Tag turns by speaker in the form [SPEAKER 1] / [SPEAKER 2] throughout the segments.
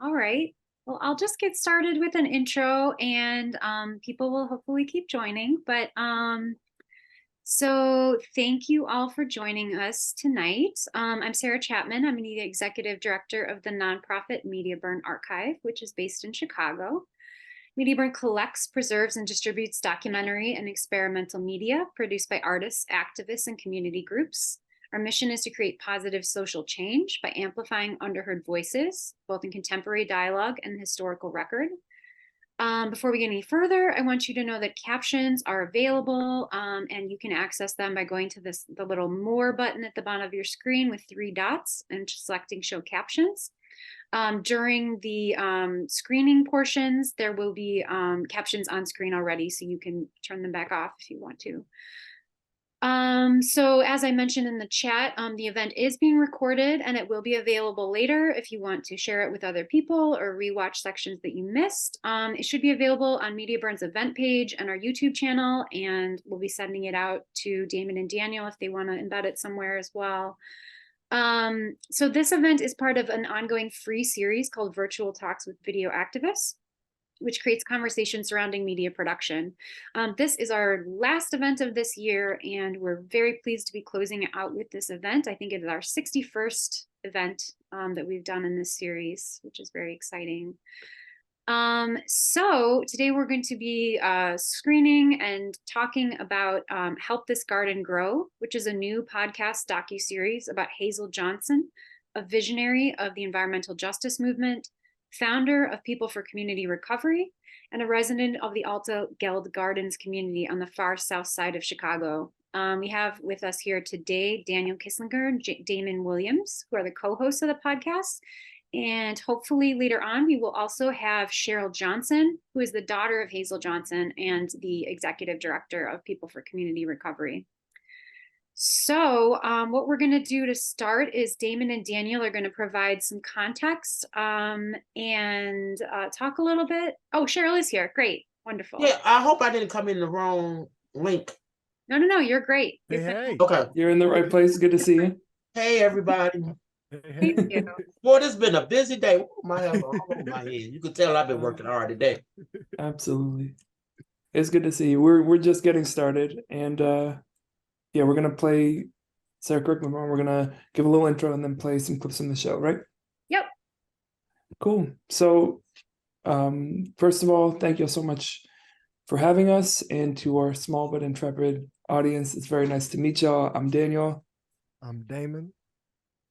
[SPEAKER 1] All right. Well, I'll just get started with an intro and people will hopefully keep joining. So thank you all for joining us tonight. I'm Sarah Chapman. I'm the executive director of the nonprofit Media Burn Archive, which is based in Chicago. Media Burn collects, preserves, and distributes documentary and experimental media produced by artists, activists, and community groups. Our mission is to create positive social change by amplifying underheard voices, both in contemporary dialogue and the historical record. Before we get any further, I want you to know that captions are available and you can access them by going to the little More button at the bottom of your screen with 3 dots and selecting Show Captions. During the screening portions, there will be captions on screen already, so you can turn them back off if you want to. So as I mentioned in the chat, the event is being recorded and it will be available later if you want to share it with other people or rewatch sections that you missed. It should be available on Media Burn's event page and our YouTube channel, and we'll be sending it out to Damon and Daniel if they want to embed it somewhere as well. So this event is part of an ongoing free series called Virtual Talks with Video Activists, which creates conversations surrounding media production. This is our last event of this year, and we're very pleased to be closing out with this event. I think it is our 61st event that we've done in this series, which is very exciting. So today we're going to be screening and talking about Help This Garden Grow, which is a new podcast docuseries about Hazel Johnson, a visionary of the environmental justice movement, founder of People for Community Recovery, and a resident of the Alta Geld Gardens community on the far south side of Chicago. We have with us here today Daniel Kisslinger and Damon Williams, who are the co-hosts of the podcast. And hopefully later on, we will also have Cheryl Johnson, who is the daughter of Hazel Johnson and the executive director of People for Community Recovery. So what we're going to do to start is Damon and Daniel are going to provide some context and talk a little bit. Oh, Cheryl is here. Great. Wonderful.
[SPEAKER 2] Yeah, I hope I didn't come in the wrong link.
[SPEAKER 1] No, you're great.
[SPEAKER 3] Hey.
[SPEAKER 2] Okay.
[SPEAKER 3] You're in the right place. Good to see you.
[SPEAKER 2] Hey, everybody.
[SPEAKER 1] Thank you.
[SPEAKER 2] Boy, this has been a busy day. My head all over my head. You can tell I've been working hard today.
[SPEAKER 3] Absolutely. It's good to see you. We're just getting started, and yeah, we're gonna play. Sarah, correct me if I'm wrong. We're gonna give a little intro and then play some clips from the show, right?
[SPEAKER 1] Yep.
[SPEAKER 3] Cool. So, first of all, thank you so much for having us, and to our small but intrepid audience. It's very nice to meet y'all. I'm Daniel.
[SPEAKER 4] I'm Damon.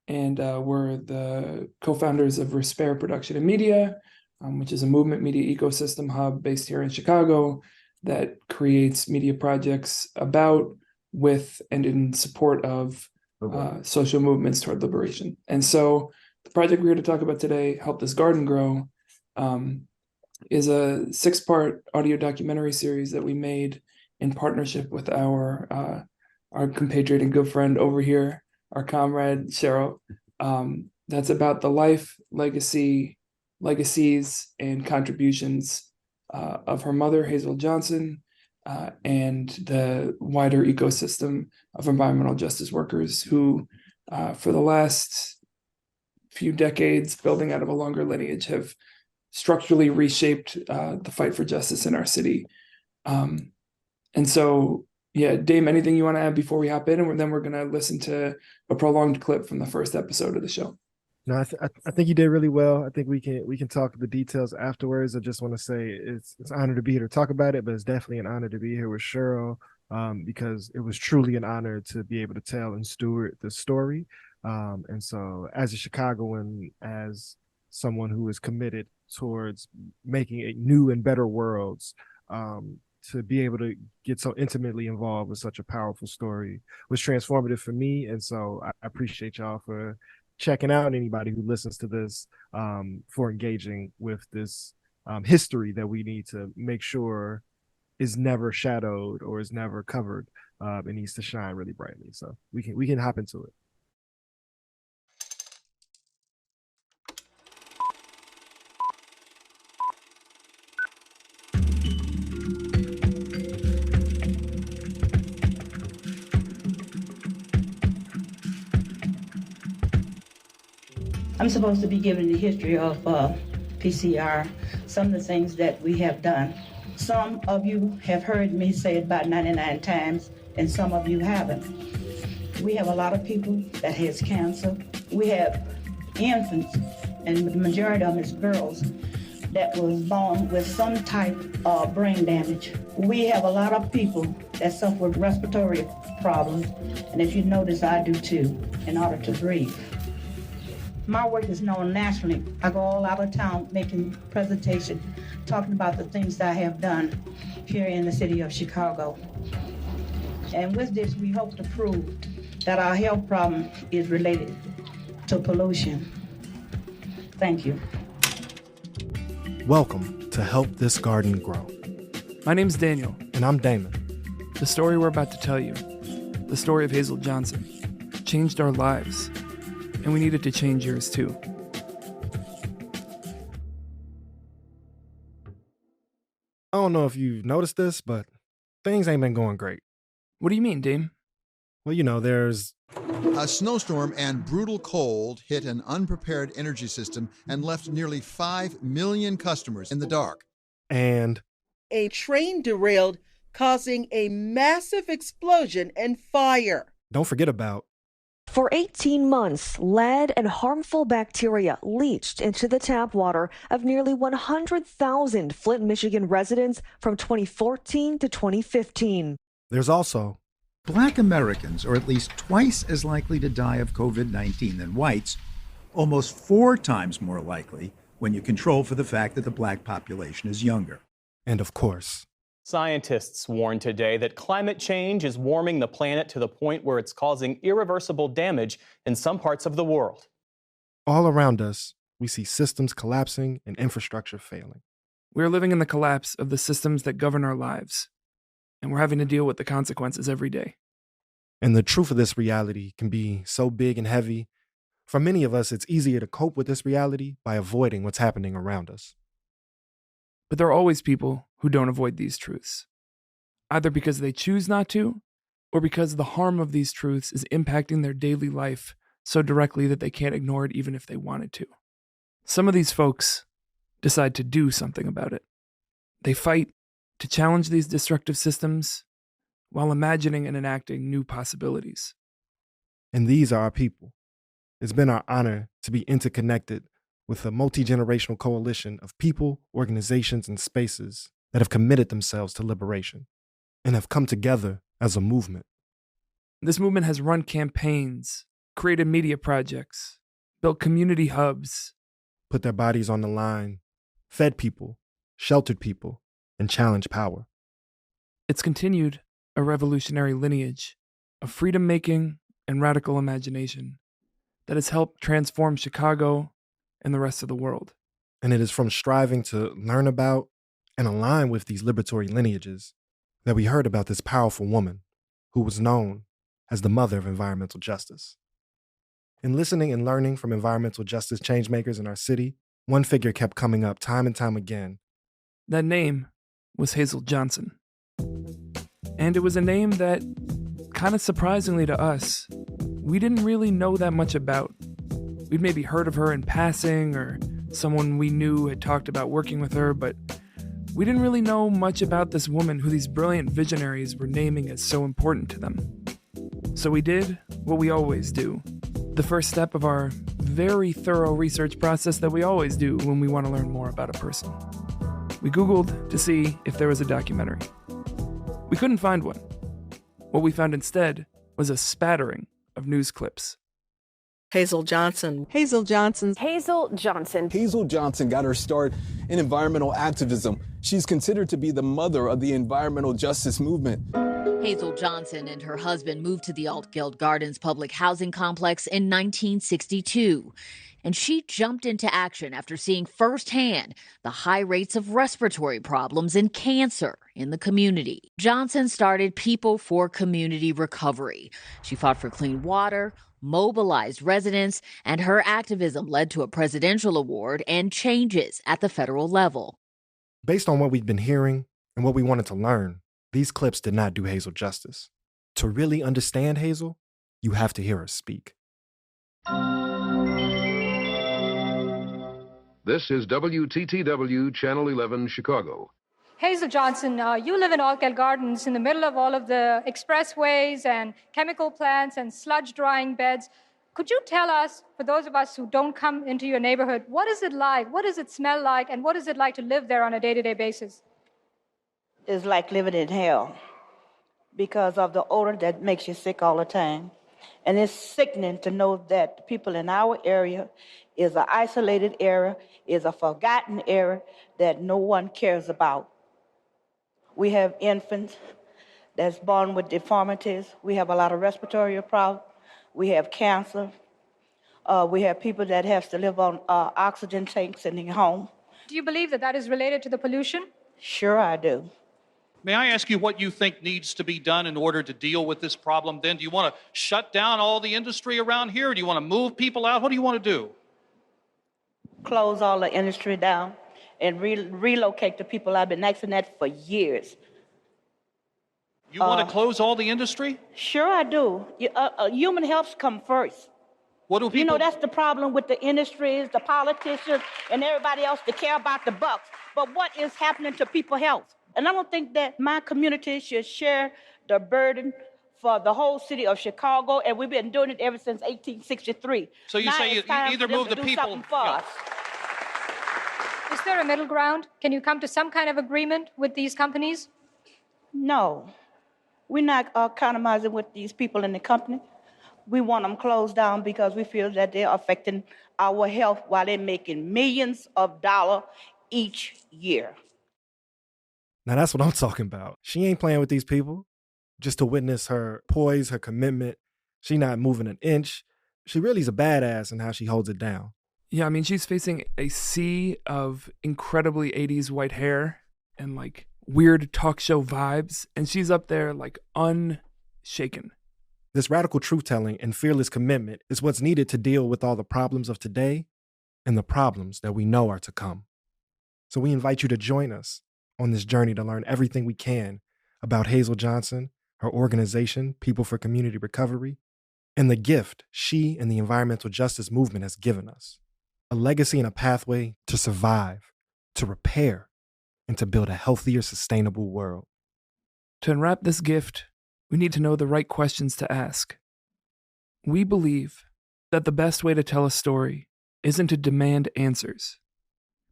[SPEAKER 3] And we're the co-founders of Respire Production and Media, which is a movement media ecosystem hub based here in Chicago that creates media projects about, with, and in support of social movements toward liberation. And so the project we're here to talk about today, Help This Garden Grow, is a 6-part audio documentary series that we made in partnership with our compatriot and good friend over here, our comrade Cheryl. That's about the life, legacies, and contributions of her mother, Hazel Johnson, and the wider ecosystem of environmental justice workers who, for the last few decades, building out of a longer lineage, have structurally reshaped the fight for justice in our city. And so, yeah, Dame, anything you want to add before we hop in? And then we're going to listen to a prolonged clip from the first episode of the show.
[SPEAKER 4] No, I think you did really well. I think we can talk the details afterwards. I just want to say it's an honor to be here to talk about it, but it's definitely an honor to be here with Cheryl because it was truly an honor to be able to tell and steward the story. And so as a Chicagoan, as someone who is committed towards making a new and better worlds, to be able to get so intimately involved with such a powerful story was transformative for me. And so I appreciate y'all for checking out, anybody who listens to this, for engaging with this history that we need to make sure is never shadowed or is never covered. It needs to shine really brightly. So we can hop into it.
[SPEAKER 5] I'm supposed to be giving the history of PCR, some of the things that we have done. Some of you have heard me say it about 99 times, and some of you haven't. We have a lot of people that has cancer. We have infants, and the majority of them is girls, that was born with some type of brain damage. We have a lot of people that suffer with respiratory problems, and if you notice, I do too, in order to breathe. My work is known nationally. I go all out of town making presentations, talking about the things that I have done here in the city of Chicago. And with this, we hope to prove that our health problem is related to pollution. Thank you.
[SPEAKER 4] Welcome to Help This Garden Grow.
[SPEAKER 3] My name's Daniel.
[SPEAKER 4] And I'm Damon.
[SPEAKER 3] The story we're about to tell you, the story of Hazel Johnson, changed our lives, and we needed to change yours too.
[SPEAKER 4] I don't know if you've noticed this, but things ain't been going great.
[SPEAKER 3] What do you mean, Dame?
[SPEAKER 4] Well, there's
[SPEAKER 6] a snowstorm and brutal cold hit an unprepared energy system and left nearly 5 million customers in the dark.
[SPEAKER 4] And
[SPEAKER 7] a train derailed, causing a massive explosion and fire.
[SPEAKER 4] Don't forget about
[SPEAKER 8] for 18 months, lead and harmful bacteria leached into the tap water of nearly 100,000 Flint, Michigan residents from 2014 to 2015.
[SPEAKER 4] There's also
[SPEAKER 9] Black Americans are at least twice as likely to die of COVID-19 than whites, almost 4 times more likely when you control for the fact that the black population is younger.
[SPEAKER 4] And of course,
[SPEAKER 10] scientists warn today that climate change is warming the planet to the point where it's causing irreversible damage in some parts of the world.
[SPEAKER 4] All around us, we see systems collapsing and infrastructure failing.
[SPEAKER 3] We're living in the collapse of the systems that govern our lives, and we're having to deal with the consequences every day.
[SPEAKER 4] And the truth of this reality can be so big and heavy. For many of us, it's easier to cope with this reality by avoiding what's happening around us.
[SPEAKER 3] But there are always people who don't avoid these truths, either because they choose not to, or because the harm of these truths is impacting their daily life so directly that they can't ignore it even if they wanted to. Some of these folks decide to do something about it. They fight to challenge these destructive systems while imagining and enacting new possibilities.
[SPEAKER 4] And these are our people. It's been our honor to be interconnected with a multi-generational coalition of people, organizations, and spaces that have committed themselves to liberation and have come together as a movement.
[SPEAKER 3] This movement has run campaigns, created media projects, built community hubs,
[SPEAKER 4] put their bodies on the line, fed people, sheltered people, and challenged power.
[SPEAKER 3] It's continued a revolutionary lineage of freedom-making and radical imagination that has helped transform Chicago and the rest of the world.
[SPEAKER 4] And it is from striving to learn about and align with these liberatory lineages that we heard about this powerful woman who was known as the mother of environmental justice. In listening and learning from environmental justice changemakers in our city, one figure kept coming up time and time again.
[SPEAKER 3] That name was Hazel Johnson. And it was a name that, kind of surprisingly to us, we didn't really know that much about. We'd maybe heard of her in passing, or someone we knew had talked about working with her, but we didn't really know much about this woman who these brilliant visionaries were naming as so important to them. So we did what we always do, the first step of our very thorough research process that we always do when we want to learn more about a person. We Googled to see if there was a documentary. We couldn't find one. What we found instead was a spattering of news clips.
[SPEAKER 7] Hazel Johnson.
[SPEAKER 11] Hazel Johnson.
[SPEAKER 12] Hazel Johnson.
[SPEAKER 13] Hazel Johnson got her start in environmental activism. She's considered to be the mother of the environmental justice movement.
[SPEAKER 14] Hazel Johnson and her husband moved to the Altgeld Gardens public housing complex in 1962. And she jumped into action after seeing firsthand the high rates of respiratory problems and cancer in the community. Johnson started People for Community Recovery. She fought for clean water, mobilized residents, and her activism led to a presidential award and changes at the federal level.
[SPEAKER 4] Based on what we'd been hearing and what we wanted to learn, these clips did not do Hazel justice. To really understand Hazel, you have to hear her speak.
[SPEAKER 11] This is WTTW Channel 11 Chicago.
[SPEAKER 12] Hazel Johnson, you live in Altgeld Gardens in the middle of all of the expressways and chemical plants and sludge drying beds. Could you tell us, for those of us who don't come into your neighborhood, what is it like? What does it smell like? And what is it like to live there on a day-to-day basis?
[SPEAKER 5] It's like living in hell because of the odor that makes you sick all the time. And it's sickening to know that the people in our area is an isolated area, is a forgotten area that no one cares about. We have infants that's born with deformities. We have a lot of respiratory problems. We have cancer. We have people that have to live on oxygen tanks in their home.
[SPEAKER 12] Do you believe that that is related to the pollution?
[SPEAKER 5] Sure, I do.
[SPEAKER 15] May I ask you what you think needs to be done in order to deal with this problem then? Do you want to shut down all the industry around here? Do you want to move people out? What do you want to do?
[SPEAKER 5] Close all the industry down and relocate the people. I've been asking that for years.
[SPEAKER 15] You want to close all the industry?
[SPEAKER 5] Sure, I do. Human health come first.
[SPEAKER 15] What do people...
[SPEAKER 5] You know, that's the problem with the industries, the politicians, and everybody else that care about the bucks. But what is happening to people's health? And I don't think that my community should share the burden for the whole city of Chicago, and we've been doing it ever since 1863.
[SPEAKER 15] So you say you either move the people...
[SPEAKER 5] Yeah.
[SPEAKER 12] Is there a middle ground? Can you come to some kind of agreement with these companies?
[SPEAKER 5] No. We're not economizing with these people in the company. We want them closed down because we feel that they're affecting our health while they're making millions of dollars each year.
[SPEAKER 4] Now that's what I'm talking about. She ain't playing with these people. Just to witness her poise, her commitment. She not moving an inch. She really is a badass in how she holds it down.
[SPEAKER 3] Yeah, I mean, she's facing a sea of incredibly 80s white hair and like weird talk show vibes, and she's up there like unshaken.
[SPEAKER 4] This radical truth-telling and fearless commitment is what's needed to deal with all the problems of today and the problems that we know are to come. So we invite you to join us on this journey to learn everything we can about Hazel Johnson, her organization, People for Community Recovery, and the gift she and the environmental justice movement has given us. A legacy and a pathway to survive, to repair, and to build a healthier, sustainable world.
[SPEAKER 3] To unwrap this gift, we need to know the right questions to ask. We believe that the best way to tell a story isn't to demand answers,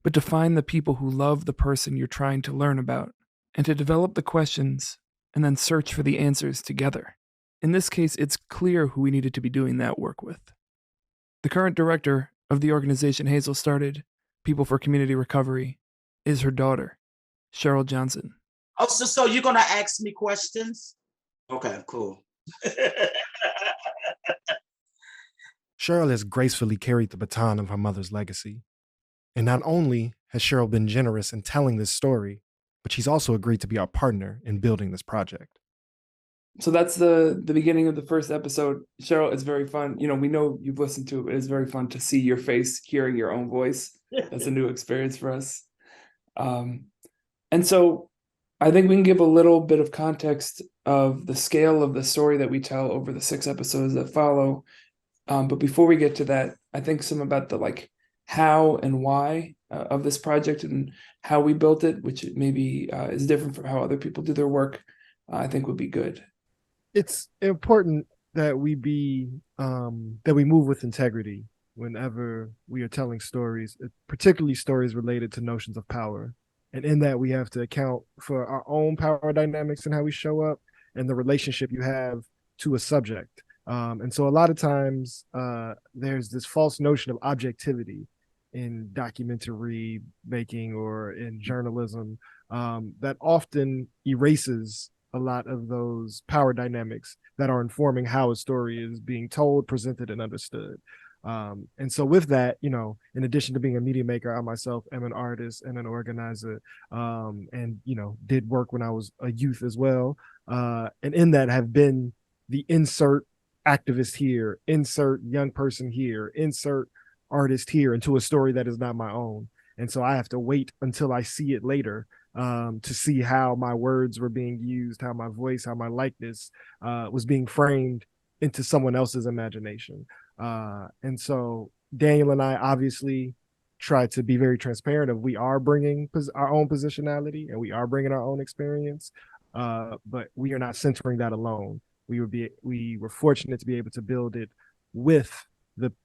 [SPEAKER 3] but to find the people who love the person you're trying to learn about, and to develop the questions and then search for the answers together. In this case, it's clear who we needed to be doing that work with. The current director of the organization Hazel started, People for Community Recovery, is her daughter, Cheryl Johnson.
[SPEAKER 2] Oh, so you're going to ask me questions? Okay, cool.
[SPEAKER 4] Cheryl has gracefully carried the baton of her mother's legacy. And not only has Cheryl been generous in telling this story, but she's also agreed to be our partner in building this project.
[SPEAKER 3] So that's the beginning of the first episode. Cheryl, it's very fun. You know, we know you've listened to it, but it's very fun to see your face, hearing your own voice. That's a new experience for us. And so I think we can give a little bit of context of the scale of the story that we tell over the 6 episodes that follow. But before we get to that, I think some about the like how and why of this project and how we built it, which maybe is different from how other people do their work, I think would be good.
[SPEAKER 4] It's important that we move with integrity whenever we are telling stories, particularly stories related to notions of power. And in that, we have to account for our own power dynamics and how we show up and the relationship you have to a subject. And so a lot of times there's this false notion of objectivity in documentary making or in journalism that often erases a lot of those power dynamics that are informing how a story is being told, presented, and understood. And so with that, you know, in addition to being a media maker, I myself am an artist and an organizer, and, you know, did work when I was a youth as well. And in that have been the insert activist here, insert young person here, insert artist here into a story that is not my own. And so I have to wait until I see it later to see how my words were being used, how my voice, how my likeness was being framed into someone else's imagination. And so Daniel and I obviously try to be very transparent of we are bringing our own positionality and we are bringing our own experience, but we are not centering that alone. We were fortunate to be able to build it with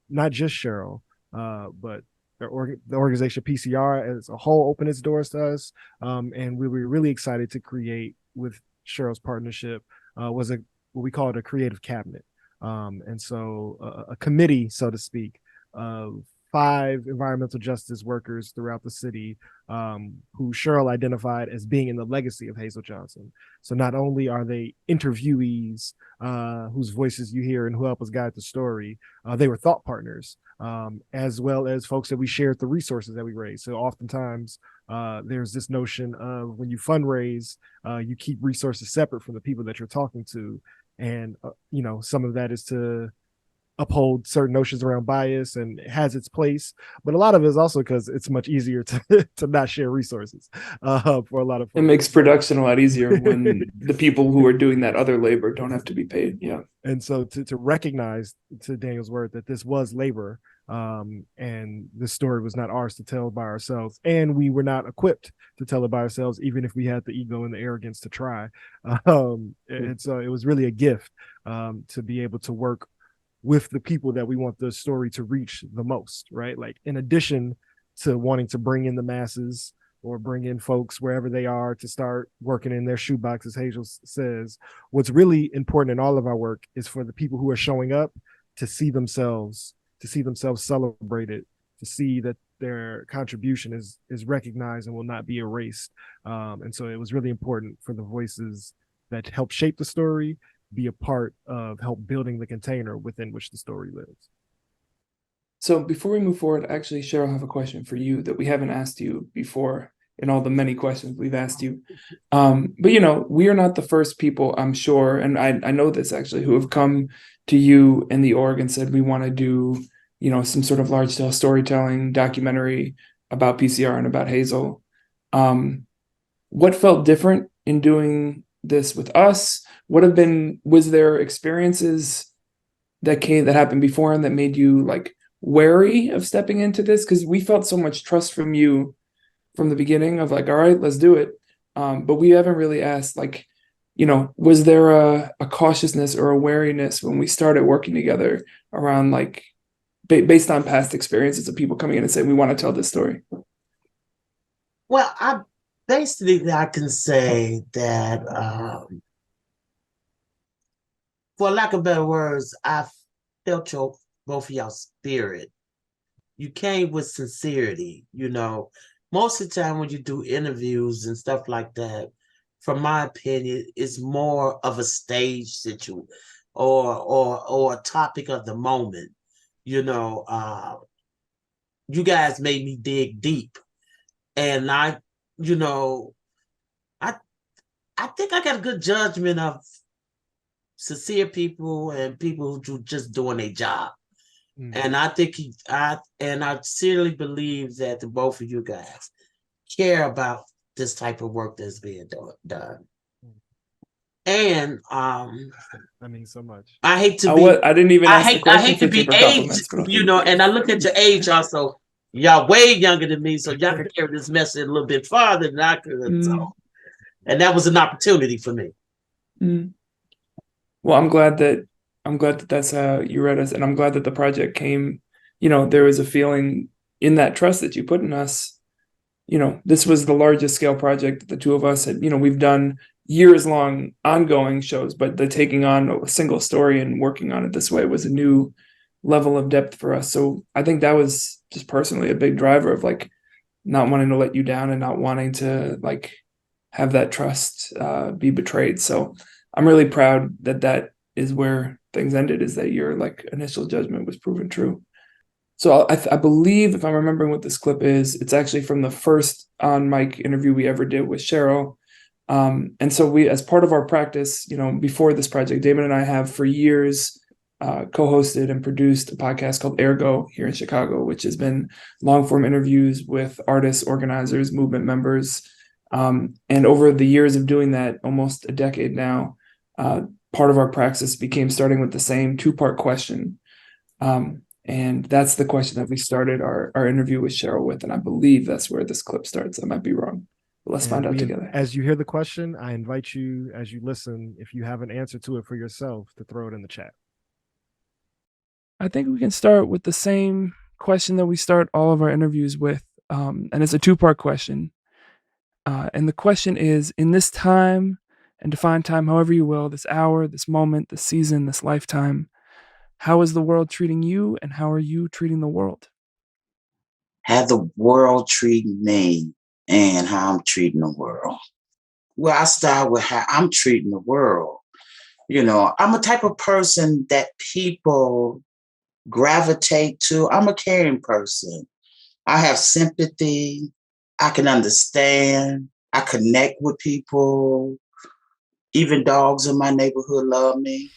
[SPEAKER 4] not just Cheryl, but the organization PCR as a whole opened its doors to us, and we were really excited to create with Cheryl's partnership what we call it a creative cabinet, and so a committee, so to speak, of 5 environmental justice workers throughout the city, who Cheryl identified as being in the legacy of Hazel Johnson. So not only are they interviewees whose voices you hear and who help us guide the story, they were thought partners, as well as folks that we shared the resources that we raised. So oftentimes there's this notion of when you fundraise, you keep resources separate from the people that you're talking to. And, some of that is to uphold certain notions around bias, and it has its place, but a lot of it is also because it's much easier to not share resources for a lot of folks.
[SPEAKER 3] It makes production a lot easier when the people who are doing that other labor don't have to be paid. Yeah.
[SPEAKER 4] And so to recognize, to Daniel's word, that this was labor, and this story was not ours to tell by ourselves, and we were not equipped to tell it by ourselves, even if we had the ego and the arrogance to try. And so it was really a gift to be able to work with the people that we want the story to reach the most, right? Like, in addition to wanting to bring in the masses or bring in folks wherever they are to start working in their shoebox, as Hazel says, what's really important in all of our work is for the people who are showing up to see themselves celebrated, to see that their contribution is recognized and will not be erased. And so it was really important for the voices that help shape the story be a part of help building the container within which the story lives.
[SPEAKER 3] So before we move forward, actually, Cheryl, I have a question for you that we haven't asked you before in all the many questions we've asked you. But, we are not the first people, I'm sure, and I know this actually, who have come to you in the org and said, we want to do, some sort of large scale storytelling documentary about PCR and about Hazel. What felt different in doing this with us? Was there experiences that happened before and that made you wary of stepping into this? Because we felt so much trust from you from the beginning of all right, let's do it. But we haven't really asked, was there a cautiousness or a wariness when we started working together around based on past experiences of people coming in and saying, we want to tell this story?
[SPEAKER 2] Well, I can say that, for lack of better words, I felt both of y'all spirit. You came with sincerity, Most of the time when you do interviews and stuff like that, from my opinion, it's more of a stage situation or a topic of the moment. You guys made me dig deep. And I think I got a good judgment of sincere people and people who just doing their job. And I think I sincerely believe that the both of you guys care about this type of work that's being done. And
[SPEAKER 4] that means so much.
[SPEAKER 2] I hate to be.
[SPEAKER 3] I didn't even ask the question.
[SPEAKER 2] I hate to be aged, and I look at your age also. Y'all way younger than me, so y'all can carry this message a little bit farther than I could. So, and that was an opportunity for me.
[SPEAKER 3] Well, I'm glad that that's how you read us, and I'm glad that the project came. There was a feeling in that trust that you put in us. This was the largest scale project that the two of us had. We've done years-long ongoing shows, but the taking on a single story and working on it this way was a new level of depth for us. So I think that was just personally a big driver of not wanting to let you down and not wanting to have that trust be betrayed. So I'm really proud that is where things ended, is that your initial judgment was proven true. So I believe, if I'm remembering what this clip is, it's actually from the first on mic interview we ever did with Cheryl. And so we, as part of our practice, before this project, Damon and I have for years co-hosted and produced a podcast called Ergo here in Chicago, which has been long-form interviews with artists, organizers, movement members. And over the years of doing that, almost a decade now, part of our practice became starting with the same 2-part question. And that's the question that we started our interview with Cheryl with. And I believe that's where this clip starts. I might be wrong, but let's find out together.
[SPEAKER 4] As you hear the question, I invite you, as you listen, if you have an answer to it for yourself, to throw it in the chat.
[SPEAKER 3] I think we can start with the same question that we start all of our interviews with. And it's a two-part question. And the question is, in this time, and define time however you will, this hour, this moment, this season, this lifetime, how is the world treating you, and how are you treating the world?
[SPEAKER 2] How the world treating me and how I'm treating the world. Well, I start with how I'm treating the world. You know, I'm a type of person that people gravitate to. I'm a caring person. I have sympathy. I can understand. I connect with people. Even dogs in my neighborhood love me.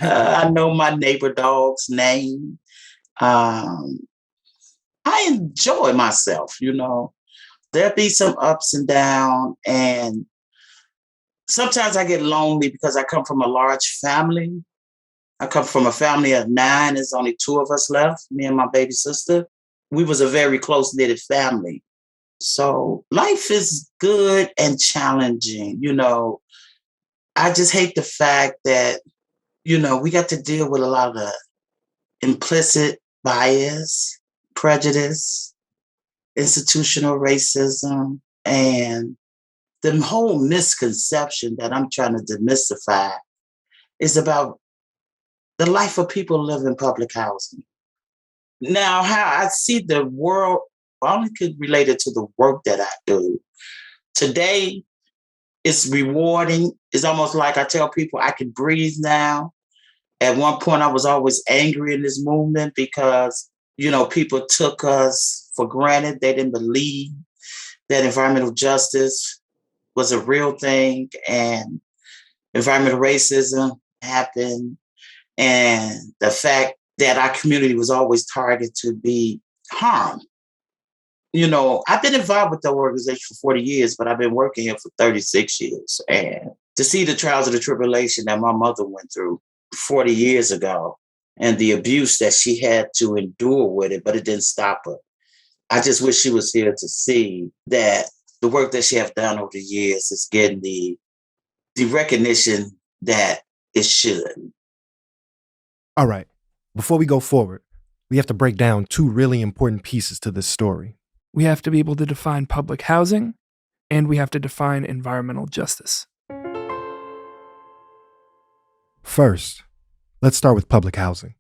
[SPEAKER 2] I know my neighbor dog's name. I enjoy myself, you know. There'll be some ups and downs, and sometimes I get lonely because I come from a large family. I come from a family of 9. There's only 2 of us left, me and my baby sister. We was a very close-knitted family. So life is good and challenging. You know, I just hate the fact that, you know, we got to deal with a lot of the implicit bias, prejudice, institutional racism, and the whole misconception that I'm trying to demystify is about the life of people who live in public housing. Now, how I see the world, I only could relate it to the work that I do. Today, it's rewarding. It's almost like I tell people I can breathe now. At one point, I was always angry in this movement because, you know, people took us for granted. They didn't believe that environmental justice was a real thing and environmental racism happened. And the fact that our community was always targeted to be harmed. You know, I've been involved with the organization for 40 years, but I've been working here for 36 years. And to see the trials and the tribulation that my mother went through 40 years ago and the abuse that she had to endure with it, but it didn't stop her. I just wish she was here to see that the work that she has done over the years is getting the recognition that it should.
[SPEAKER 4] All right. Before we go forward, we have to break down 2 really important pieces to this story.
[SPEAKER 3] We have to be able to define public housing, and we have to define environmental justice.
[SPEAKER 4] First, let's start with public housing.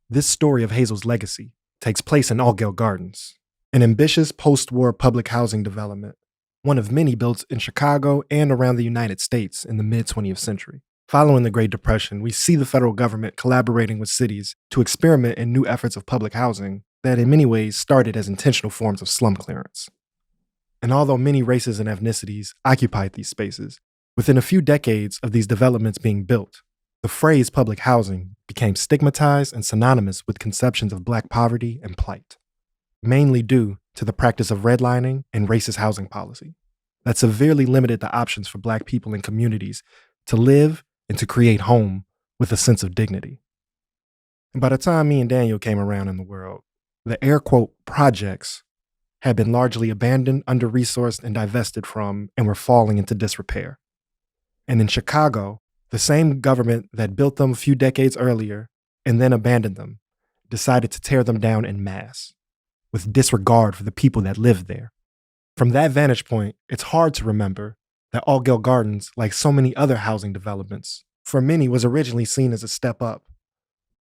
[SPEAKER 4] This story of Hazel's legacy takes place in Altgeld Gardens, an ambitious post-war public housing development, one of many built in Chicago and around the United States in the mid-20th century. Following the Great Depression, we see the federal government collaborating with cities to experiment in new efforts of public housing that in many ways started as intentional forms of slum clearance. And although many races and ethnicities occupied these spaces, within a few decades of these developments being built, the phrase public housing became stigmatized and synonymous with conceptions of Black poverty and plight, mainly due to the practice of redlining and racist housing policy that severely limited the options for Black people in communities to live and to create home with a sense of dignity. And by the time me and Daniel came around in the world, the air quote projects had been largely abandoned, under-resourced, and divested from, and were falling into disrepair. And in Chicago, the same government that built them a few decades earlier and then abandoned them decided to tear them down en masse, with disregard for the people that lived there. From that vantage point, it's hard to remember that Altgeld Gardens, like so many other housing developments, for many was originally seen as a step up.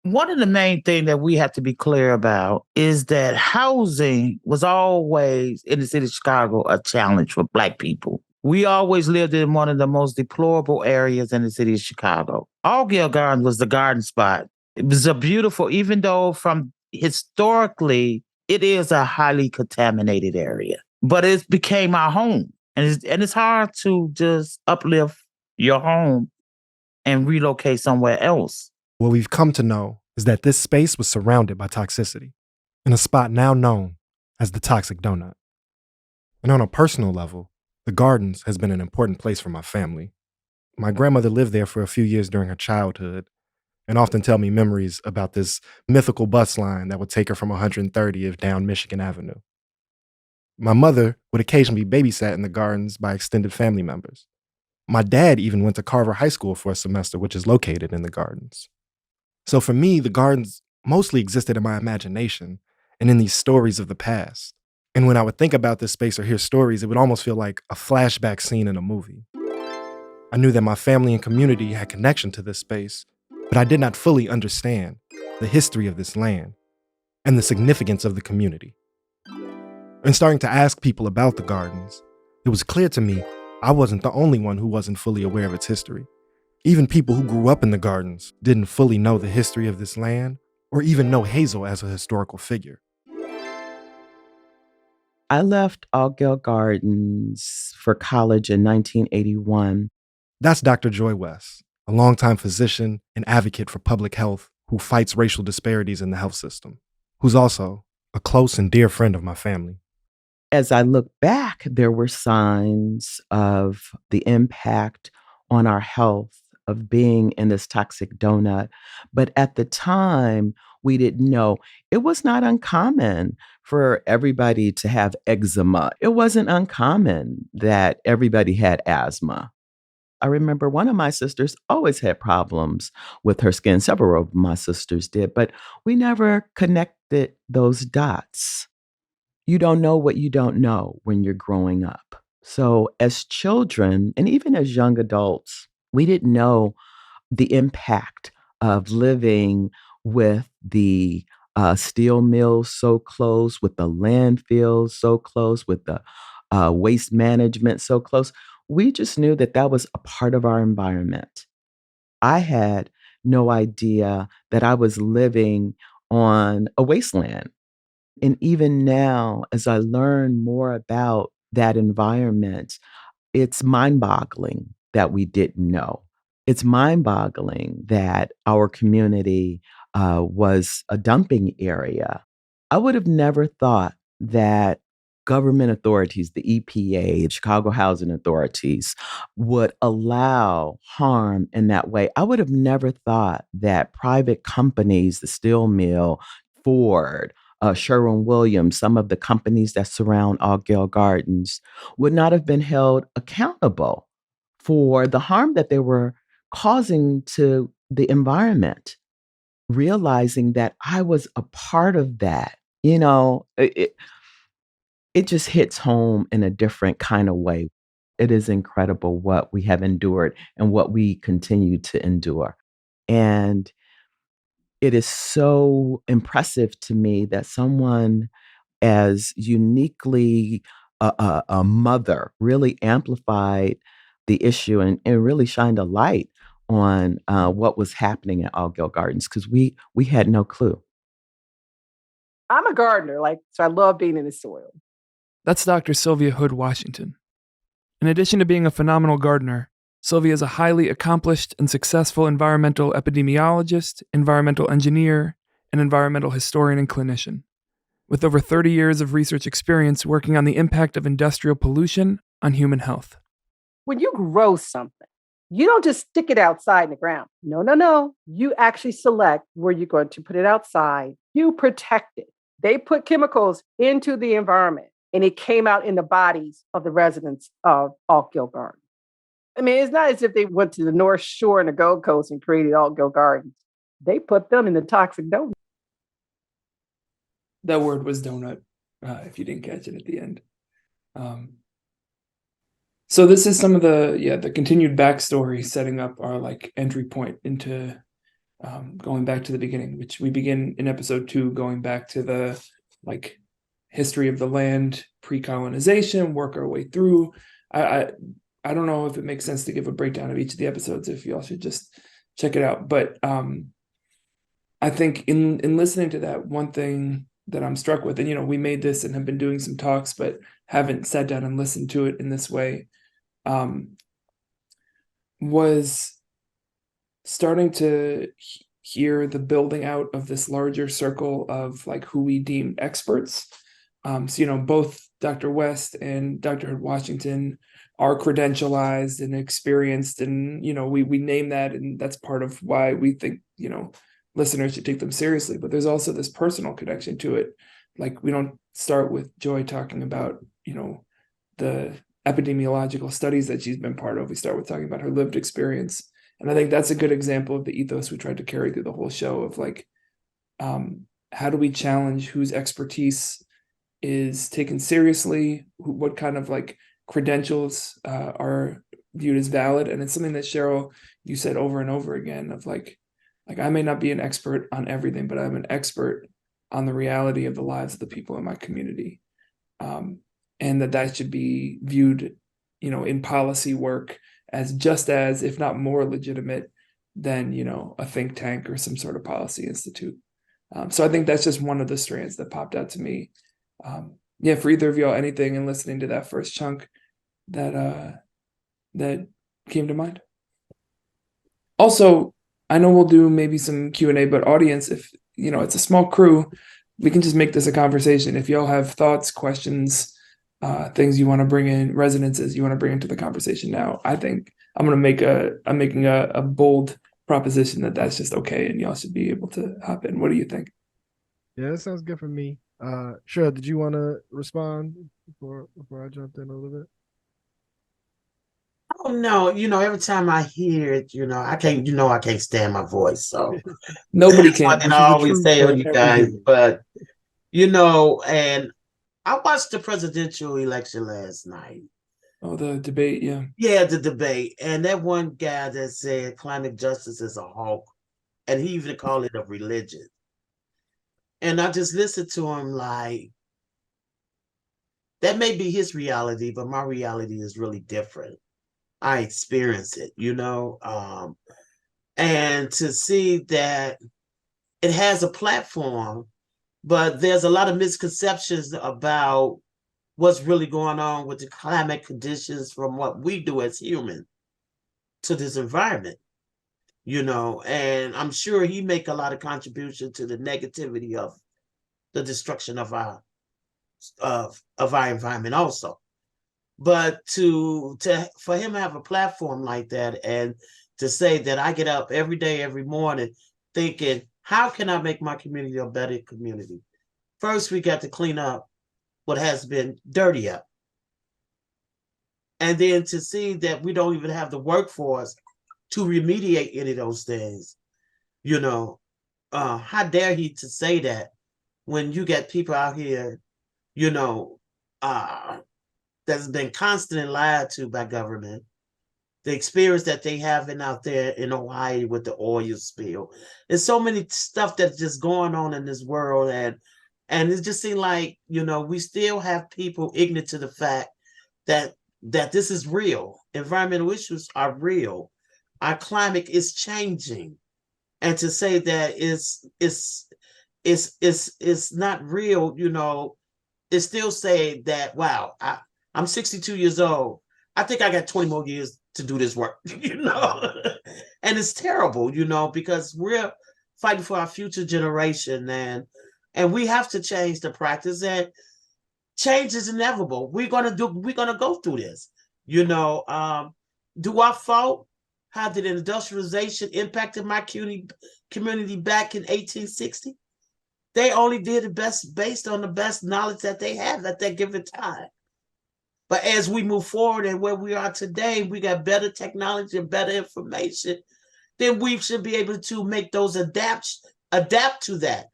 [SPEAKER 2] One of the main things that we have to be clear about is that housing was always in the city of Chicago a challenge for Black people. We always lived in one of the most deplorable areas in the city of Chicago. Altgeld Gardens was the garden spot. It was a beautiful, even though from historically, it is a highly contaminated area, but it became our home. And it's hard to just uplift your home and relocate somewhere else.
[SPEAKER 4] What we've come to know is that this space was surrounded by toxicity in a spot now known as the Toxic Donut. And on a personal level, the Gardens has been an important place for my family. My grandmother lived there for a few years during her childhood, and often tell me memories about this mythical bus line that would take her from 130th down Michigan Avenue. My mother would occasionally be babysat in the gardens by extended family members. My dad even went to Carver High School for a semester, which is located in the gardens. So for me, the gardens mostly existed in my imagination and in these stories of the past. And when I would think about this space or hear stories, it would almost feel like a flashback scene in a movie. I knew that my family and community had connection to this space, but I did not fully understand the history of this land and the significance of the community. And starting to ask people about the gardens, it was clear to me I wasn't the only one who wasn't fully aware of its history. Even people who grew up in the gardens didn't fully know the history of this land or even know Hazel as a historical figure.
[SPEAKER 16] I left Altgeld Gardens for college in 1981.
[SPEAKER 4] That's Dr. Joy West, a longtime physician and advocate for public health who fights racial disparities in the health system, who's also a close and dear friend of my family.
[SPEAKER 16] As I look back, there were signs of the impact on our health of being in this toxic donut. But at the time, we didn't know. It was not uncommon for everybody to have eczema. It wasn't uncommon that everybody had asthma. I remember one of my sisters always had problems with her skin. Several of my sisters did, but we never connected those dots. You don't know what you don't know when you're growing up. So as children, and even as young adults, we didn't know the impact of living with the steel mills so close, with the landfills so close, with the waste management so close. We just knew that that was a part of our environment. I had no idea that I was living on a wasteland. And even now, as I learn more about that environment, it's mind-boggling that we didn't know. It's mind-boggling that our community was a dumping area. I would have never thought that government authorities, the EPA, the Chicago Housing Authorities, would allow harm in that way. I would have never thought that private companies, the steel mill, Ford, Sherwin-Williams, some of the companies that surround Altgeld Gardens, would not have been held accountable for the harm that they were causing to the environment. Realizing that I was a part of that, it just hits home in a different kind of way. It is incredible what we have endured and what we continue to endure. And it is so impressive to me that someone as uniquely a mother really amplified the issue and really shined a light on what was happening at Altgeld Gardens, because we had no clue.
[SPEAKER 17] I'm a gardener, so I love being in the soil.
[SPEAKER 3] That's Dr. Sylvia Hood Washington. In addition to being a phenomenal gardener, Sylvia is a highly accomplished and successful environmental epidemiologist, environmental engineer, and environmental historian and clinician, with over 30 years of research experience working on the impact of industrial pollution on human health.
[SPEAKER 17] When you grow something, you don't just stick it outside in the ground. No. You actually select where you're going to put it outside. You protect it. They put chemicals into the environment, and it came out in the bodies of the residents of Altgeld Gardens. I mean, it's not as if they went to the North Shore and the Gold Coast and created Altgeld Gardens. They put them in the toxic donut.
[SPEAKER 3] That word was donut, if you didn't catch it at the end. So this is some of the continued backstory setting up our entry point into going back to the beginning, which we begin in episode 2, going back to the history of the land, pre-colonization, work our way through. I don't know if it makes sense to give a breakdown of each of the episodes, if y'all should just check it out. But I think in listening to that, one thing that I'm struck with, and we made this and have been doing some talks, but haven't sat down and listened to it in this way, was starting to hear the building out of this larger circle of who we deem experts. So both Dr. West and Dr. Hood Washington are credentialized and experienced, and we name that, and that's part of why we think listeners should take them seriously, but there's also this personal connection to it. Like, we don't start with Joy talking about, the epidemiological studies that she's been part of. We start with talking about her lived experience. And I think that's a good example of the ethos we tried to carry through the whole show of like, how do we challenge whose expertise is taken seriously, what kind of like credentials are viewed as valid. And it's something that Cheryl, you said over and over again of like I may not be an expert on everything, but I'm an expert on the reality of the lives of the people in my community. And that should be viewed, in policy work as just as, if not more legitimate than, a think tank or some sort of policy institute. So I think that's just one of the strands that popped out to me. For either of y'all, anything in listening to that first chunk that came to mind? Also, I know we'll do maybe some Q&A, but audience, if it's a small crew, we can just make this a conversation. If y'all have thoughts, questions, things you want to bring in, resonances you want to bring into the conversation now, I think I'm making a bold proposition that's just okay, and y'all should be able to hop in. What do you think?
[SPEAKER 4] Yeah, that sounds good for me. Cheryl, did you want to respond before I jumped in a little bit?
[SPEAKER 2] Oh no, every time I hear it, I can't stand my voice. So
[SPEAKER 3] nobody
[SPEAKER 2] that's
[SPEAKER 3] can.
[SPEAKER 2] What I always tell you guys, but and I watched the presidential election last night.
[SPEAKER 3] Oh, the debate, yeah.
[SPEAKER 2] Yeah, the debate. And that one guy that said climate justice is a hawk, and he even called it a religion. And I just listened to him like, that may be his reality, but my reality is really different. I experience it, and to see that it has a platform, but there's a lot of misconceptions about what's really going on with the climate conditions from what we do as humans to this environment, and I'm sure he make a lot of contribution to the negativity of the destruction of our environment also. But for him to have a platform like that and to say that I get up every day, every morning thinking, how can I make my community a better community? First, we got to clean up what has been dirty up. And then to see that we don't even have the workforce to remediate any of those things, how dare he to say that when you get people out here, that's been constantly lied to by government, the experience that they have out there in Ohio with the oil spill. There's so many stuff that's just going on in this world, and it just seems like, we still have people ignorant to the fact that this is real. Environmental issues are real. Our climate is changing. And to say that it's not real, it's still saying that, wow, I'm 62 years old. I think I got 20 more years to do this work, and it's terrible, because we're fighting for our future generation, and we have to change the practice, and change is inevitable. We're gonna go through this, do our fault? How did industrialization impact my community back in 1860? They only did the best based on the best knowledge that they have at that given time. But as we move forward and where we are today, we got better technology and better information, then we should be able to make those adapt to that.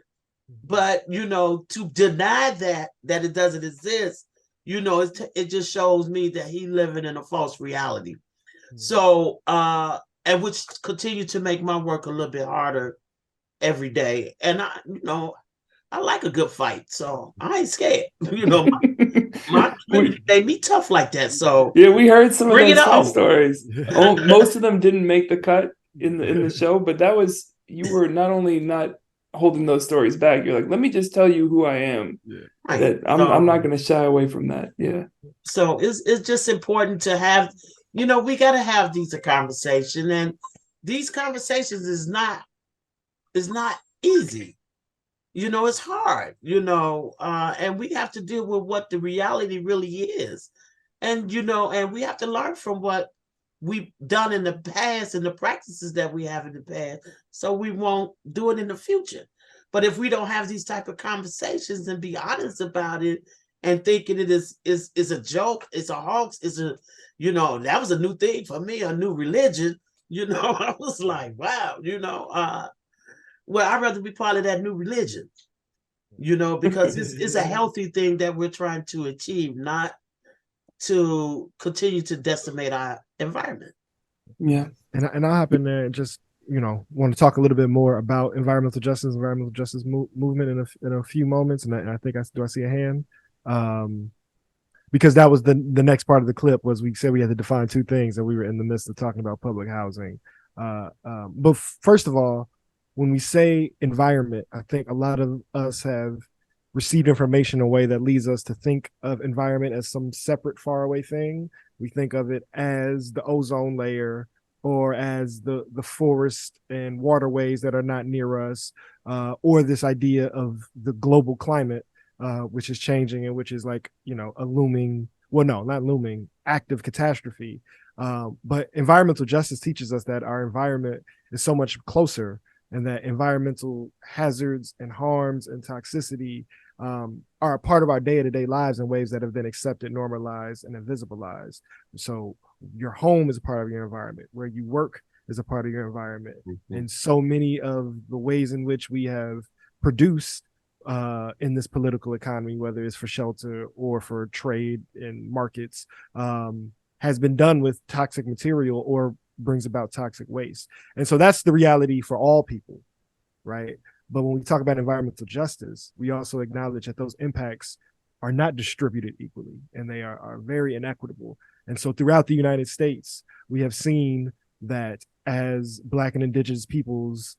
[SPEAKER 2] But, to deny that it doesn't exist, it just shows me that he's living in a false reality. Mm-hmm. So, and which continue to make my work a little bit harder every day. And I like a good fight, so I ain't scared. My community made me tough like that. So
[SPEAKER 3] yeah, we heard some of those fight stories.
[SPEAKER 2] Oh,
[SPEAKER 3] most of them didn't make the cut in the show, but you were not only not holding those stories back, you're like, let me just tell you who I am. Yeah. That I'm not going to shy away from that. Yeah.
[SPEAKER 2] So it's just important to have, we got to have these conversations, and these conversations is not easy. It's hard, and we have to deal with what the reality really is. And, and we have to learn from what we've done in the past and the practices that we have in the past, so we won't do it in the future. But if we don't have these type of conversations and be honest about it and thinking it is a joke, it's a hoax, it's a, that was a new thing for me, a new religion, I was like, wow, well, I'd rather be part of that new religion, because it's a healthy thing that we're trying to achieve, not to continue to decimate our environment.
[SPEAKER 3] Yeah.
[SPEAKER 4] And I'll hop in there and just, want to talk a little bit more about environmental justice movement in a few moments. And I think I see a hand. Because that was the next part of the clip was we said we had to define two things, and we were in the midst of talking about public housing. But first of all, when we say environment, I think a lot of us have received information in a way that leads us to think of environment as some separate, faraway thing. We think of it as the ozone layer or as the forest and waterways that are not near us, or this idea of the global climate, which is changing and which is like, a looming, well, no, not looming, active catastrophe. But environmental justice teaches us that our environment is so much closer, and that environmental hazards and harms and toxicity are a part of our day-to-day lives in ways that have been accepted, normalized, and invisibilized. So your home is a part of your environment. Where you work is a part of your environment. Mm-hmm. And so many of the ways in which we have produced in this political economy, whether it's for shelter or for trade in markets, has been done with toxic material or brings about toxic waste. And so that's the reality for all people, right? But when we talk about environmental justice, we also acknowledge that those impacts are not distributed equally, and they are very inequitable. And so throughout the United States, we have seen that as Black and Indigenous peoples,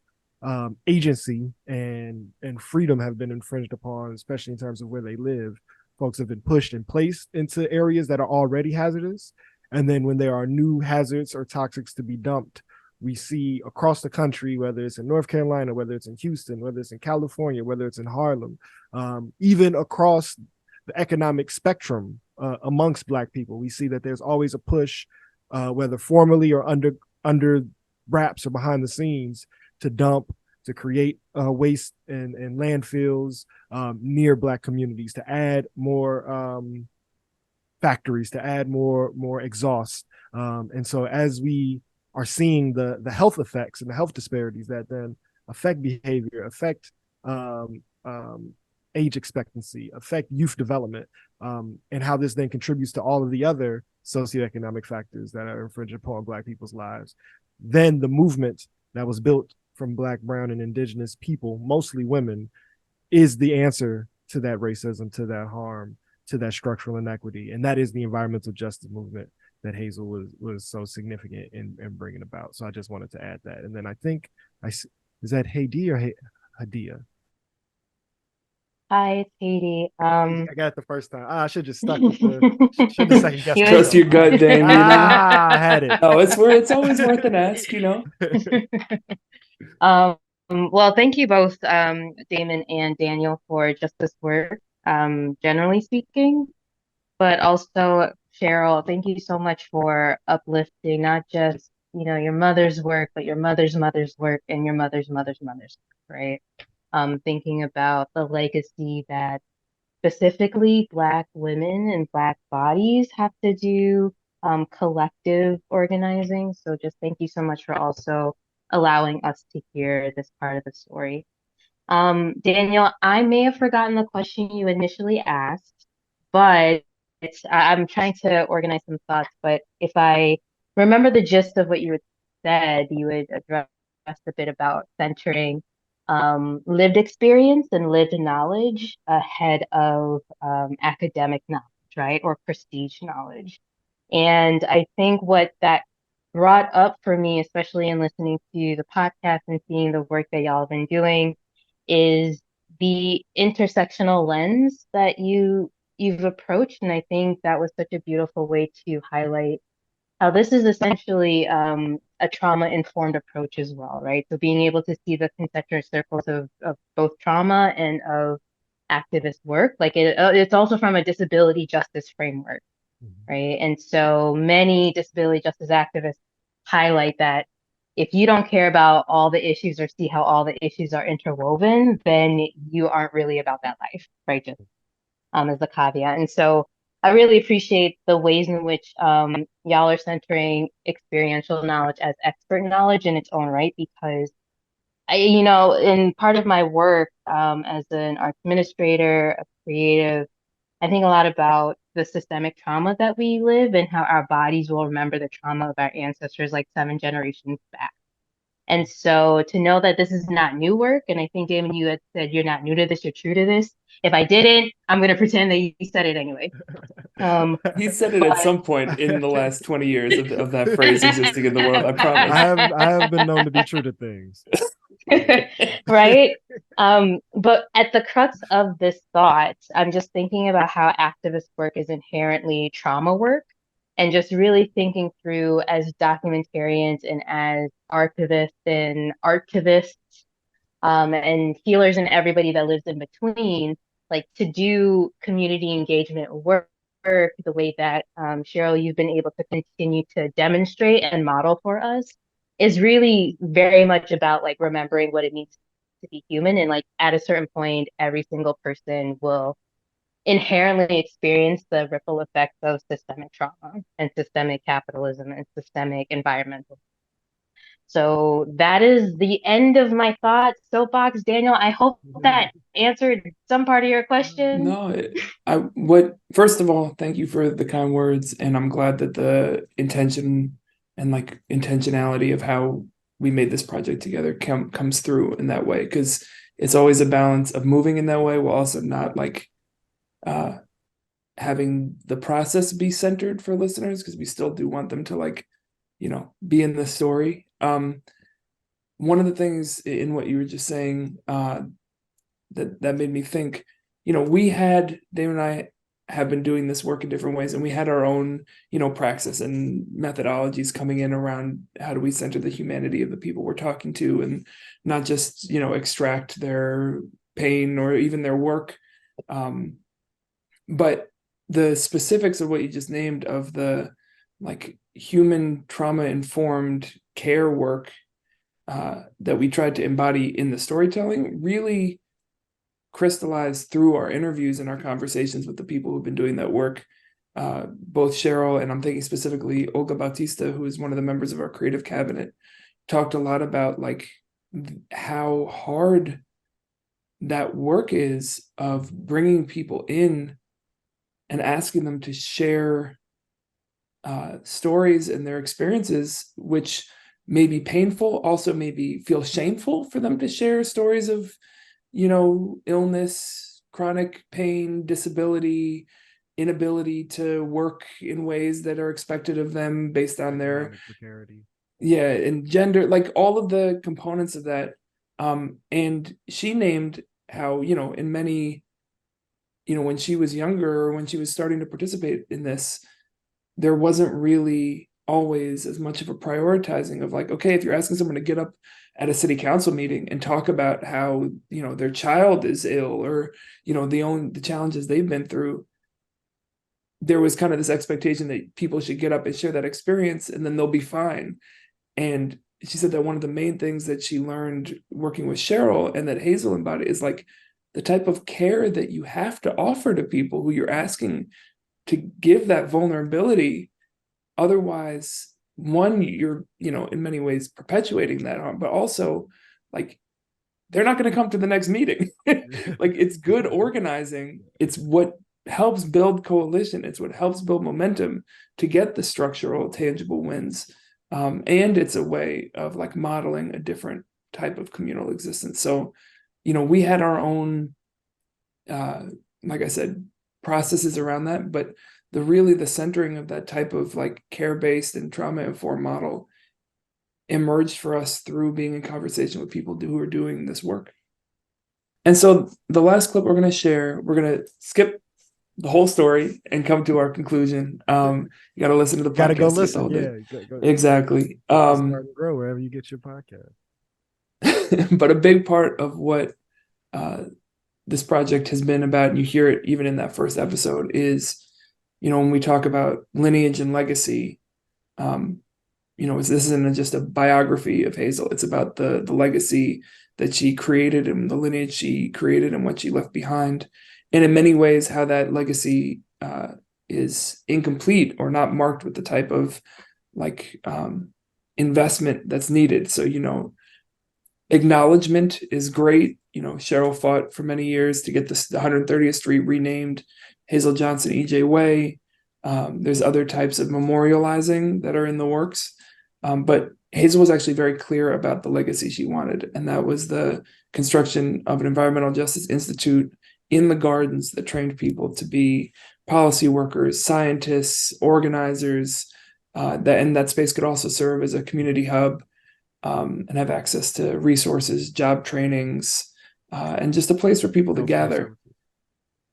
[SPEAKER 4] agency and freedom have been infringed upon, especially in terms of where they live. Folks have been pushed and placed into areas that are already hazardous. And then when there are new hazards or toxics to be dumped, we see across the country, whether it's in North Carolina, whether it's in Houston, whether it's in California, whether it's in Harlem, even across the economic spectrum amongst Black people, we see that there's always a push, whether formally or under wraps or behind the scenes, to dump, to create waste and landfills near Black communities, to add more factories, to add more exhaust. And so as we are seeing the health effects and the health disparities that then affect behavior, affect age expectancy, affect youth development, and how this then contributes to all of the other socioeconomic factors that are infringing upon Black people's lives, then the movement that was built from Black, brown, and indigenous people, mostly women, is the answer to that racism, to that harm, to that structural inequity. And that is the environmental justice movement that Hazel was so significant in bringing about. So I just wanted to add that. And then I think, is that Haiti or Hadia?
[SPEAKER 18] Hi, it's Haiti.
[SPEAKER 4] I got it the first time. I should just stuck with the. Should have second guessed.
[SPEAKER 3] Trust your gut, Dane.
[SPEAKER 4] I had it.
[SPEAKER 3] No, it's always worth an ask,
[SPEAKER 18] Well, thank you both, Damon and Daniel, for just this work, generally speaking, but also Cheryl, thank you so much for uplifting not just, your mother's work, but your mother's mother's work and your mother's mother's mother's work, right? Thinking about the legacy that specifically Black women and Black bodies have to do, collective organizing. So just thank you so much for also allowing us to hear this part of the story. Daniel, I may have forgotten the question you initially asked, but I'm trying to organize some thoughts. But if I remember the gist of what you had said, you would address a bit about centering lived experience and lived knowledge ahead of academic knowledge, right? Or prestige knowledge. And I think what that brought up for me, especially in listening to the podcast and seeing the work that y'all have been doing, is the intersectional lens that you've approached. And I think that was such a beautiful way to highlight how this is essentially a trauma-informed approach as well, right? So being able to see the concentric circles of both trauma and of activist work, like it's also from a disability justice framework. right? And so many disability justice activists highlight that if you don't care about all the issues or see how all the issues are interwoven, then you aren't really about that life, right? Just as a caveat. And so I really appreciate the ways in which y'all are centering experiential knowledge as expert knowledge in its own right, because in part of my work as an arts administrator, a creative, I think a lot about the systemic trauma that we live and how our bodies will remember the trauma of our ancestors like 7 generations back. And so to know that this is not new work, and I think, Damon, you had said you're not new to this, you're true to this. If I didn't, I'm going to pretend that you said it anyway.
[SPEAKER 3] He said it at some point in the last 20 years of that phrase existing in the world, I promise.
[SPEAKER 4] I have been known to be true to things.
[SPEAKER 18] Right? But at the crux of this thought, I'm just thinking about how activist work is inherently trauma work, and just really thinking through as documentarians and as archivists and archivists and healers and everybody that lives in between, like to do community engagement work the way that Cheryl, you've been able to continue to demonstrate and model for us is really very much about like remembering what it means to be human. And like at a certain point, every single person will inherently experience the ripple effects of systemic trauma and systemic capitalism and systemic environmental. So that is the end of my thoughts. Soapbox, Daniel, I hope that answered some part of your question.
[SPEAKER 3] No, first of all, thank you for the kind words, and I'm glad that the intention and like intentionality of how we made this project together comes through in that way, because it's always a balance of moving in that way while also not like having the process be centered for listeners, because we still do want them to like, be in the story. One of the things in what you were just saying that made me think, Damon and I have been doing this work in different ways, and we had our own, praxis and methodologies coming in around how do we center the humanity of the people we're talking to, and not just, extract their pain or even their work. But the specifics of what you just named of the like human trauma informed care work that we tried to embody in the storytelling really crystallized through our interviews and our conversations with the people who've been doing that work. Both Cheryl, and I'm thinking specifically Olga Bautista, who is one of the members of our creative cabinet, talked a lot about like how hard that work is of bringing people in and asking them to share stories and their experiences, which may be painful, also maybe feel shameful for them to share stories of, illness, chronic pain, disability, inability to work in ways that are expected of them based on their
[SPEAKER 4] precarity.
[SPEAKER 3] Yeah, and gender, like all of the components of that. And she named how, in many, when she was younger, or when she was starting to participate in this, there wasn't really always as much of a prioritizing of like, okay, if you're asking someone to get up at a city council meeting and talk about how, their child is ill, or, the challenges they've been through, there was kind of this expectation that people should get up and share that experience and then they'll be fine. And she said that one of the main things that she learned working with Cheryl and that Hazel embodied is like the type of care that you have to offer to people who you're asking to give that vulnerability. Otherwise, one, you're, in many ways perpetuating that harm, but also like they're not going to come to the next meeting. Like it's good organizing. It's what helps build coalition. It's what helps build momentum to get the structural, tangible wins. And it's a way of like modeling a different type of communal existence. So, we had our own, like I said, processes around that, but the centering of that type of like care-based and trauma-informed model emerged for us through being in conversation with people who are doing this work. And so the last clip we're going to share, we're going to skip the whole story and come to our conclusion. You got to listen to the podcast.
[SPEAKER 4] Got to go listen.
[SPEAKER 3] Yeah, exactly.
[SPEAKER 4] Start and grow wherever you get your podcast.
[SPEAKER 3] But a big part of what this project has been about, and you hear it even in that first episode, is, when we talk about lineage and legacy, this isn't just a biography of Hazel. It's about the legacy that she created and the lineage she created and what she left behind. And in many ways, how that legacy is incomplete or not marked with the type of investment that's needed. So, acknowledgement is great. Cheryl fought for many years to get the 130th Street renamed Hazel Johnson EJ Way. There's other types of memorializing that are in the works. But Hazel was actually very clear about the legacy she wanted, and that was the construction of an environmental justice institute in the gardens that trained people to be policy workers, scientists, organizers, that space could also serve as a community hub and have access to resources, job trainings, and just a place for people to gather.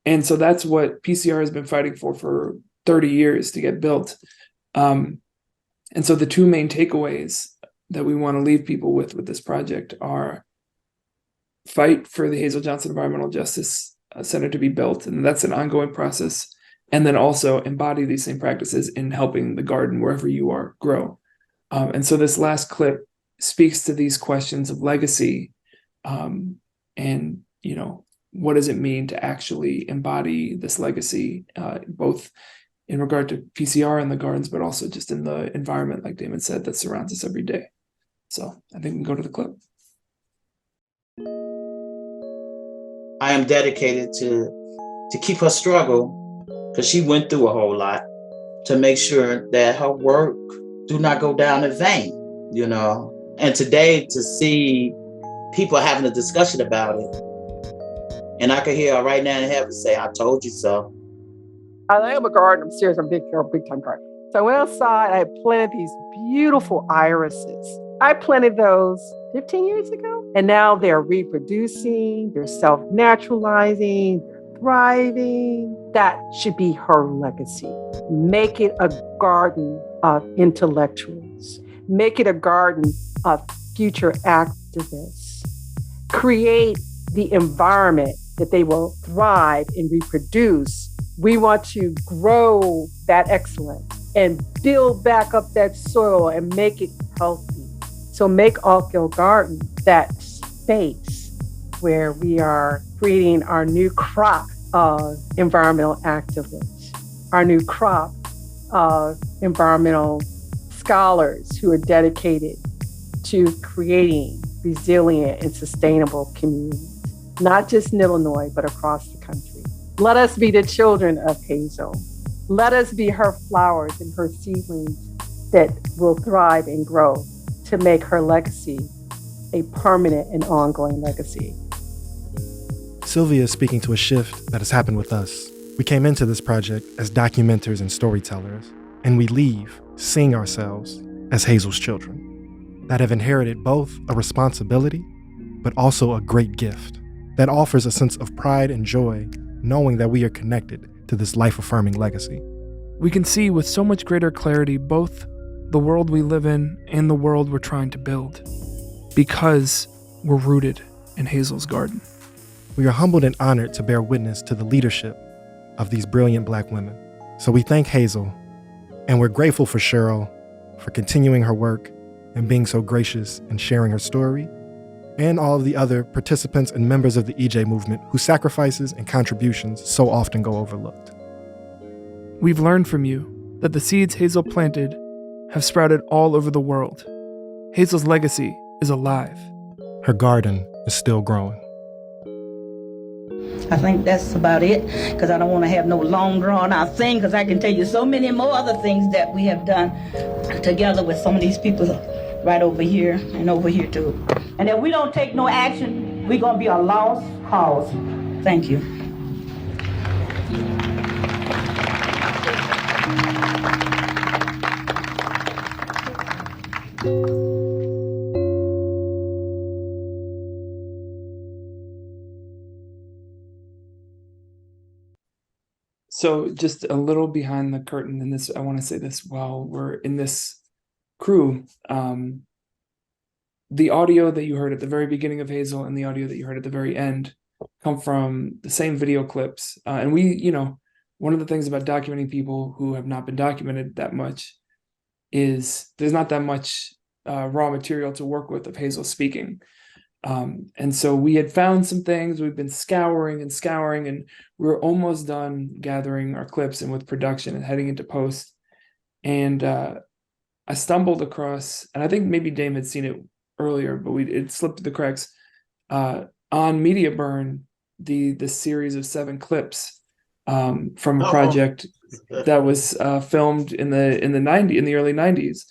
[SPEAKER 3] And so that's what PCR has been fighting for 30 years to get built. And so the two main takeaways that we want to leave people with this project are fight for the Hazel Johnson Environmental Justice Center to be built, and that's an ongoing process. And then also embody these same practices in helping the garden wherever you are grow. And so this last clip speaks to these questions of legacy, and what does it mean to actually embody this legacy, both in regard to PCR and the gardens, but also just in the environment, like Damon said, that surrounds us every day. So I think we can go to the clip.
[SPEAKER 2] I am dedicated to keep her struggle, because she went through a whole lot, to make sure that her work do not go down in vain, And today to see people having a discussion about it, and I can hear her right now in heaven say, "I told you so."
[SPEAKER 17] I am a gardener. I'm serious. I'm a big time gardener. So I went outside. I planted these beautiful irises. I planted those 15 years ago. And now they're reproducing, they're self-naturalizing, they're thriving. That should be her legacy. Make it a garden of intellectuals. Make it a garden of future activists. Create the environment that they will thrive and reproduce. We want to grow that excellence and build back up that soil and make it healthy. So make Altgeld Garden that space where we are creating our new crop of environmental activists, our new crop of environmental scholars who are dedicated to creating resilient and sustainable communities, not just in Illinois, but across the country. Let us be the children of Hazel. Let us be her flowers and her seedlings that will thrive and grow to make her legacy a permanent and ongoing legacy.
[SPEAKER 4] Sylvia is speaking to a shift that has happened with us. We came into this project as documenters and storytellers, and we leave seeing ourselves as Hazel's children that have inherited both a responsibility, but also a great gift that offers a sense of pride and joy, knowing that we are connected to this life-affirming legacy.
[SPEAKER 3] We can see with so much greater clarity both the world we live in and the world we're trying to build, because we're rooted in Hazel's garden.
[SPEAKER 4] We are humbled and honored to bear witness to the leadership of these brilliant Black women. So we thank Hazel, and we're grateful for Cheryl for continuing her work and being so gracious and sharing her story, and all of the other participants and members of the EJ movement whose sacrifices and contributions so often go overlooked.
[SPEAKER 3] We've learned from you that the seeds Hazel planted have sprouted all over the world. Hazel's legacy is alive.
[SPEAKER 4] Her garden is still growing.
[SPEAKER 5] I think that's about it, because I don't want to have no long drawn out thing, because I can tell you so many more other things that we have done together with some of these people right over here and over here too. And if we don't take no action, we're going to be a lost cause. Thank you.
[SPEAKER 3] So just a little behind the curtain in this, I want to say this while we're in this crew. The audio that you heard at the very beginning of Hazel and the audio that you heard at the very end come from the same video clips. And we one of the things about documenting people who have not been documented that much is there's not that much raw material to work with of Hazel speaking. And so we had found some things, we've been scouring, and we're almost done gathering our clips and with production and heading into post. And I stumbled across, and I think maybe Dame had seen it earlier, but it slipped through the cracks, on Media Burn, the series of 7 clips from a project that was filmed in the early 90s.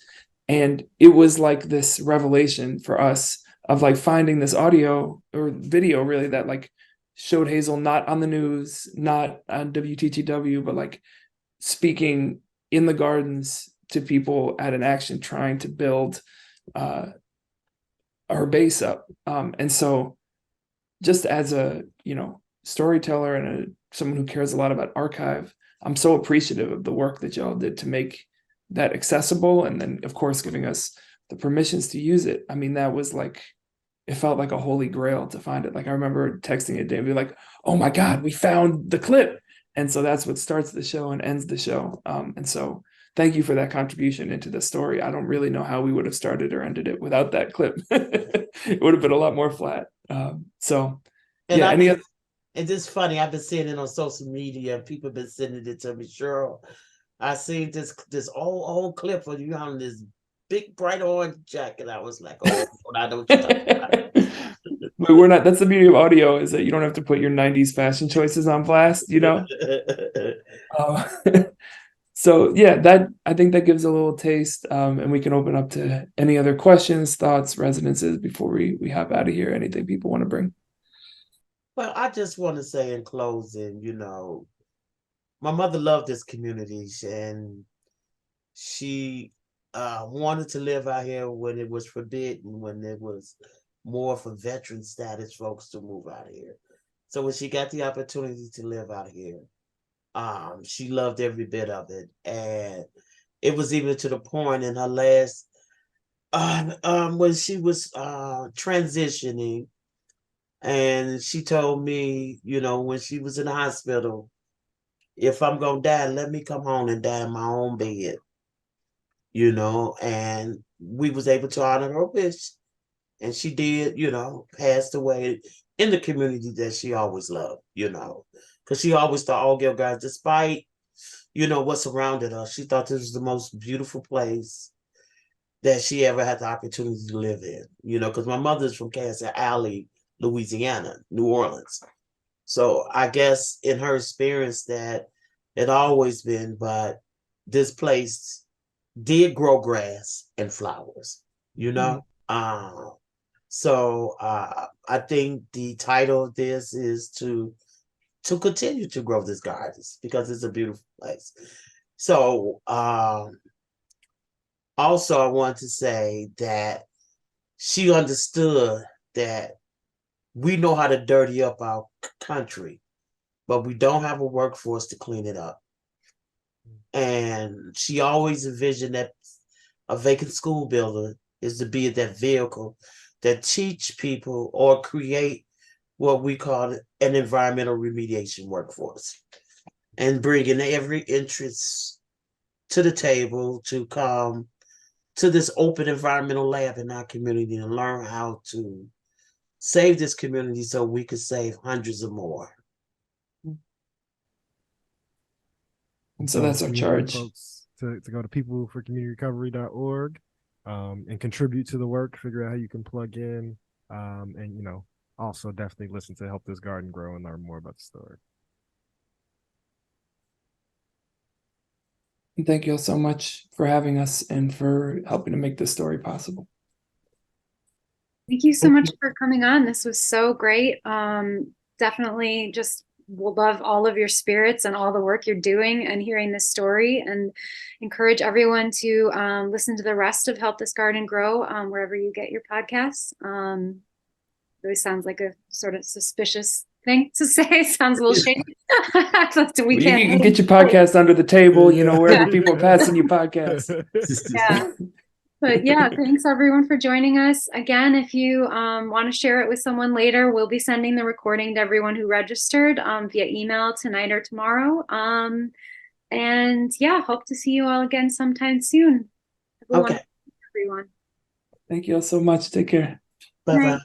[SPEAKER 3] And it was like this revelation for us of like finding this audio or video really that like showed Hazel not on the news, not on WTTW, but like speaking in the gardens to people at an action trying to build our base up. And so just as a, storyteller and someone who cares a lot about archive, I'm so appreciative of the work that y'all did to make that accessible. And then of course, giving us the permissions to use it. I mean, that was like, it felt like a holy grail to find it. Like I remember texting it and be like, oh my God, we found the clip. And so that's what starts the show and ends the show. And so thank you for that contribution into the story. I don't really know how we would have started or ended it without that clip. It would have been a lot more flat.
[SPEAKER 2] And it's funny, I've been seeing it on social media. People have been sending it to me. Cheryl, I seen this old clip of you on this big bright orange jacket. I was like, oh, I know what you're talking about.
[SPEAKER 3] But we're not, that's the beauty of audio, is that you don't have to put your 90s fashion choices on blast, So yeah, I think that gives a little taste, and we can open up to any other questions, thoughts, resonances before we hop out of here. Anything people want to bring?
[SPEAKER 2] Well, I just want to say in closing, my mother loved this community, and she wanted to live out here when it was forbidden, when it was more for veteran status folks to move out here. So when she got the opportunity to live out here, she loved every bit of it. And it was even to the point in her last, when she was transitioning, and she told me, when she was in the hospital, if I'm gonna die, let me come home and die in my own bed. And we was able to honor her wish. And she did, passed away in the community that she always loved, because she always thought All-Girl Guys, despite, what surrounded her, she thought this was the most beautiful place that she ever had the opportunity to live in, because my mother's from Cancer Alley, Louisiana, New Orleans. So I guess in her experience that it always been, but this place did grow grass and flowers, So I think the title of this is to continue to grow this gardens because it's a beautiful place. So also I want to say that she understood that we know how to dirty up our country, but we don't have a workforce to clean it up. And she always envisioned that a vacant school building is to be that vehicle that teach people or create what we call an environmental remediation workforce, and bringing every interest to the table to come to this open environmental lab in our community and learn how to save this community so we could save hundreds of more.
[SPEAKER 3] And so that's our charge.
[SPEAKER 4] Folks to go to peopleforcommunityrecovery.org and contribute to the work, figure out how you can plug in, and also definitely listen to Help This Garden Grow and learn more about the story.
[SPEAKER 3] And thank you all so much for having us and for helping to make this story possible.
[SPEAKER 1] Thank you so much for coming on. This was so great. Definitely just will love all of your spirits and all the work you're doing and hearing this story, and encourage everyone to listen to the rest of Help This Garden Grow wherever you get your podcasts. Really sounds like a sort of suspicious thing to say. Sounds a little shady.
[SPEAKER 3] You can get your podcast under the table, wherever people are passing you podcasts.
[SPEAKER 1] Yeah. But yeah, thanks everyone for joining us. Again, if you want to share it with someone later, we'll be sending the recording to everyone who registered via email tonight or tomorrow. And yeah, hope to see you all again sometime soon.
[SPEAKER 2] Okay.
[SPEAKER 1] Everyone.
[SPEAKER 3] Thank you all so much. Take care.
[SPEAKER 2] Bye-bye.